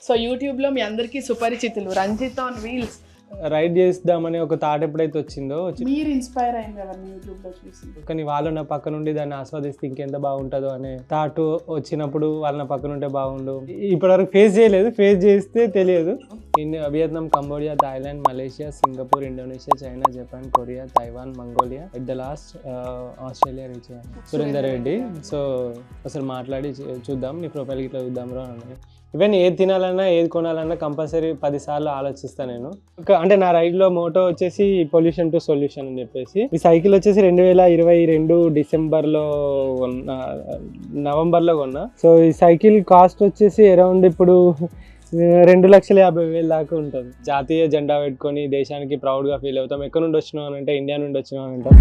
So యూట్యూబ్లో మీ అందరికీ సుపరిచితులు Ranjith on wheels. Ride చేద్దామని ఒక థాట్ ఎప్పుడైతే వచ్చిందో మీరు ఇన్స్పైర్ అయింది ఎవరిని యూట్యూబ్లో చూసి? కానీ వాళ్ళు నా పక్క నుండి దాన్ని ఆస్వాదిస్తే ఇంకెంత బాగుంటుందో అనే థాట్ వచ్చినప్పుడు వాళ్ళ నా పక్కన ఉంటే బాగుండు. ఇప్పటివరకు ఫేస్ చేయలేదు, ఫేస్ చేస్తే తెలియదు. Vietnam, Cambodia, Thailand, Malaysia, Singapore, Indonesia, China, Japan, Korea, Taiwan, Mongolia, at the last Australia reach అయ్యాను. సురేందర్ రెడ్డి. సో అసలు మాట్లాడి చూద్దాం, నీ ప్రొఫైల్ ఇట్లా చూద్దాం రా అని. ఈవెన్ ఏది తినాలన్నా ఏది కొనాలన్నా కంపల్సరీ 10 సార్లు ఆలోచిస్తాను నేను. అంటే నా రైడ్లో మోటో వచ్చేసి పొల్యూషన్ టు సొల్యూషన్ అని చెప్పేసి. ఈ సైకిల్ వచ్చేసి 2022 డిసెంబర్లో నవంబర్లో కొన్నా. సో ఈ సైకిల్ కాస్ట్ వచ్చేసి అరౌండ్ ఇప్పుడు 2,50,000 దాకా ఉంటుంది. జాతీయ జెండా పెట్టుకొని దేశానికి ప్రౌడ్గా ఫీల్ అవుతాం. ఎక్కడ నుండి వచ్చినాం అని అంటే ఇండియా నుండి వచ్చినాం అని అంటాం.